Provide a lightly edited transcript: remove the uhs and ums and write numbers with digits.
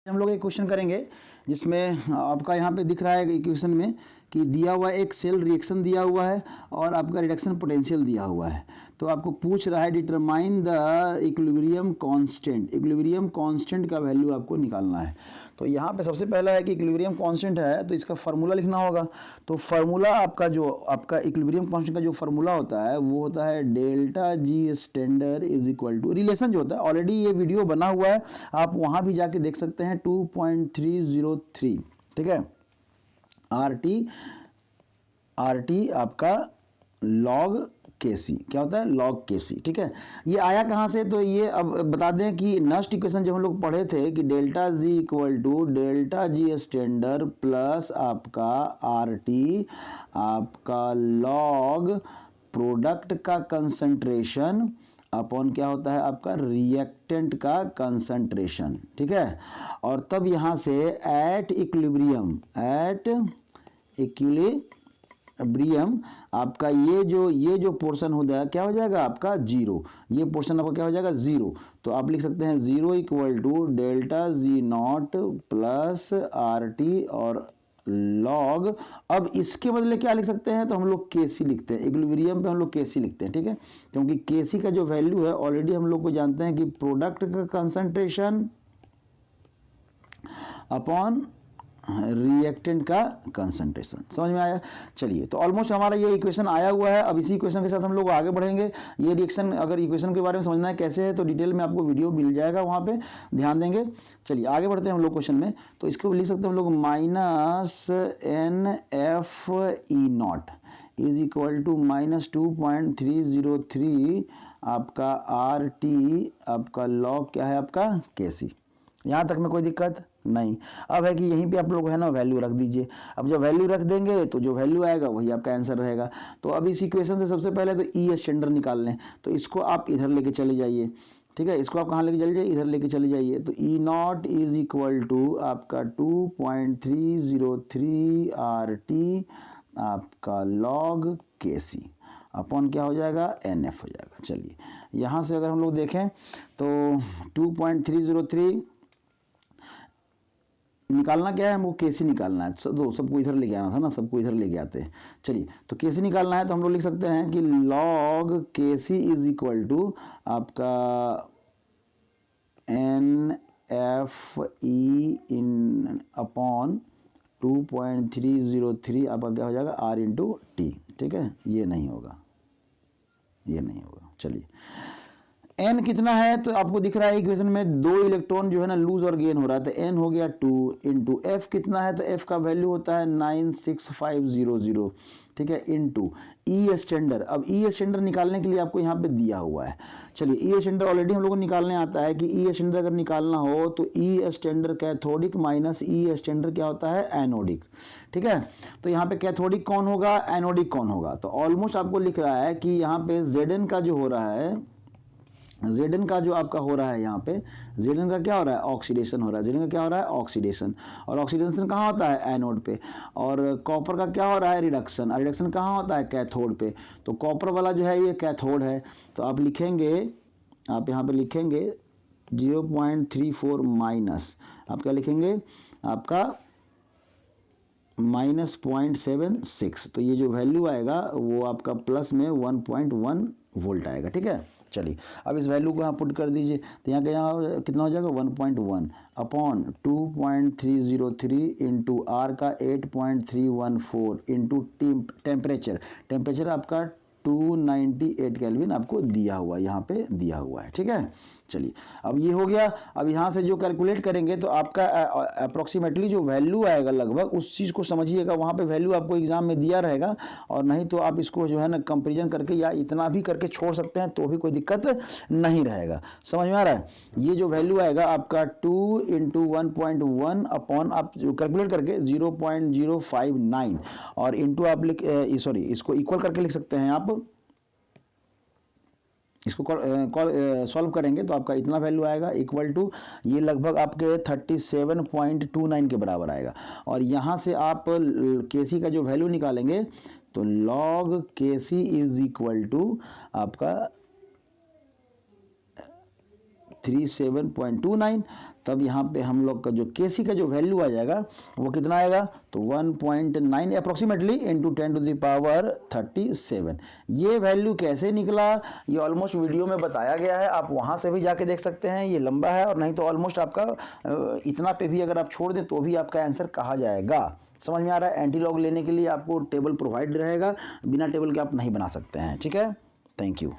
हम लोग एक क्वेश्चन करेंगे जिसमें आपका यहाँ पे दिख रहा है इक्वेशन में कि दिया हुआ एक सेल रिएक्शन दिया हुआ है और आपका रिडक्शन पोटेंशियल दिया हुआ है। तो आपको पूछ रहा है determine the equilibrium constant. Equilibrium constant का वैल्यू आपको निकालना है। तो यहाँ पे सबसे पहला है कि इक्विलिब्रियम कांस्टेंट है तो इसका फार्मूला लिखना होगा। तो फार्मूला आपका इक्विलिब्रियम कांस्टेंट का जो फार्मूला होता है वो होता है delta G standard is equal to, relation जो होता है ऑलरेडी ये वीडियो बना हुआ है, आप वहाँ भी जाके देख सकते हैं 2.303, ठीक है। आर टी आपका लॉग केसी, क्या होता है लॉग केसी, ठीक है। ये आया कहाँ से, तो ये अब बता दें कि नस्ट इक्वेशन जब हम लोग पढ़े थे कि delta G equal to delta G standard plus आपका आर टी आपका लॉग प्रोडक्ट का कंसंट्रेशन अपॉन क्या होता है आपका रिएक्टेंट का कंसंट्रेशन, ठीक है। और तब यहाँ से एट इक्विलिब्रियम आपका ये जो पोर्शन हो जाएगा क्या हो जाएगा आपका जीरो, ये पोर्शन आपका क्या हो जाएगा जीरो। तो आप लिख सकते हैं zero equal to delta G not plus R T और लॉग। अब इसके बदले क्या लिख सकते हैं, तो हम लोग केसी लिखते हैं, इक्विलिब्रियम पे हम लोग केसी लिखते हैं, ठीक है। क्योंकि केसी का जो वैल्यू है ऑलरेडी हम लोग को जानते हैं कि प्रोडक्ट का कंसंट्रेशन अपॉन रिएक्टेंट का कंसंट्रेशन। समझ में आया। चलिए, तो ऑलमोस्ट हमारा ये इक्वेशन आया हुआ है। अब इसी इक्वेशन के साथ हम लोग आगे बढ़ेंगे। ये रिएक्शन अगर इक्वेशन के बारे में समझना है कैसे है तो डिटेल में आपको वीडियो मिल जाएगा, वहाँ पे ध्यान देंगे। चलिए आगे बढ़ते हैं हम लोग क्वेश्चन में। तो इसको लिख सकते हैं हम लोग -NF इज इक्वल टू -2.303 आपका आर टी आपका लॉग क्या है आपका केसी। यहाँ तक में कोई दिक्कत नहीं। अब है कि यहीं पे आप लोग है ना वैल्यू रख दीजिए। अब जब वैल्यू रख देंगे तो जो वैल्यू आएगा वही आपका आंसर रहेगा। तो अब इस इक्वेशन से सबसे पहले तो ई स्टैंडर्ड निकाल लें। तो इसको आप इधर लेके चले जाइए, ठीक है। इसको आप कहाँ लेके चले जाइए, इधर लेके चले जाइए। तो ई नॉट इज इक्वल टू आपका 2.303 आर टी आपका लॉग केसी अपॉन क्या हो जाएगा NF हो जाएगा। चलिए यहाँ से अगर हम लोग देखें तो 2.303 निकालना क्या है हमको, केसी निकालना है। तो सबको इधर लेके आना था ना, सबको इधर लेके आते हैं। चलिए, तो केसी निकालना है तो हम लोग लिख सकते हैं कि log KC is equal to आपका NFE इन अपॉन 2.303 आपका क्या हो जाएगा R इंटू टी, ठीक है। ये नहीं होगा, ये नहीं होगा। चलिए n कितना है तो आपको दिख रहा है इक्वेशन में 2 इलेक्ट्रॉन जो है ना लूज और गेन हो रहा है। तो n हो गया 2 इंटू f कितना है तो f का वैल्यू होता है 96500, ठीक है, इंटू ई स्टैंडर्ड। अब ई स्टैंडर्ड निकालने के लिए आपको यहाँ पे दिया हुआ है। चलिए ई स्टैंडर्ड ऑलरेडी हम लोग को निकालने आता है कि ई स्टैंडर्ड अगर निकालना हो तो ई स्टैंडर्ड कैथोडिक माइनस ई स्टैंडर्ड क्या होता है एनोडिक, ठीक है। तो यहाँ पे कैथोडिक कौन होगा, एनोडिक कौन होगा। तो ऑलमोस्ट आपको लिख रहा है कि यहाँ पे Zn का जो हो रहा है, Zn का जो आपका हो रहा है यहाँ पे Zn का क्या हो रहा है ऑक्सीडेशन हो रहा है। Zn का क्या हो रहा है ऑक्सीडेशन, और ऑक्सीडेशन कहाँ होता है एनोड पे। और कॉपर का क्या हो रहा है रिडक्शन, और रिडक्शन कहाँ होता है कैथोड पे। तो कॉपर वाला जो है ये कैथोड है। तो आप लिखेंगे, आप यहाँ पे लिखेंगे 0.34 माइनस आप क्या लिखेंगे आपका -0.76। तो ये जो वैल्यू आएगा वो आपका प्लस में 1.1 वोल्ट आएगा, ठीक है। चलिए अब इस वैल्यू को यहाँ पुट कर दीजिए। तो यहाँ यहाँ कितना हो जाएगा 1.1 अपॉन 2.303 इंटू आर का 8.314 इंटू टेम्परेचर आपका 298 केल्विन आपको दिया हुआ, यहाँ पे दिया हुआ है, ठीक है। चलिए अब ये हो गया। अब यहाँ से जो कैलकुलेट करेंगे तो आपका अप्रोक्सीमेटली जो वैल्यू आएगा लगभग उस चीज़ को समझिएगा। वहाँ पे वैल्यू आपको एग्जाम में दिया रहेगा, और नहीं तो आप इसको जो है ना कंपेरिजन करके या इतना भी करके छोड़ सकते हैं तो भी कोई दिक्कत नहीं रहेगा। समझ में आ रहा है। ये जो वैल्यू आएगा आपका 2 इंटू 1.1 अपॉन आप कैलकुलेट करके 0.059 और इंटू आप इसको इक्वल करके लिख सकते हैं आप। इसको सॉल्व करेंगे तो आपका इतना वैल्यू आएगा इक्वल टू, ये लगभग आपके 37.29 के बराबर आएगा। और यहाँ से आप केसी का जो वैल्यू निकालेंगे तो log KC is equal to आपका 37.29, तब यहाँ पे हम लोग का जो Kc का जो वैल्यू आ जाएगा वो कितना आएगा, तो 1.9 अप्रोक्सीमेटली इंटू 10⁻37। ये वैल्यू कैसे निकला ये ऑलमोस्ट वीडियो में बताया गया है, आप वहाँ से भी जाके देख सकते हैं, ये लंबा है, और नहीं तो ऑलमोस्ट आपका इतना पे भी अगर आप छोड़ दें तो भी आपका आंसर कहा जाएगा। समझ में आ रहा है? एंटी लॉग लेने के लिए आपको टेबल प्रोवाइड रहेगा, बिना टेबल के आप नहीं बना सकते हैं। ठीक है, थैंक यू।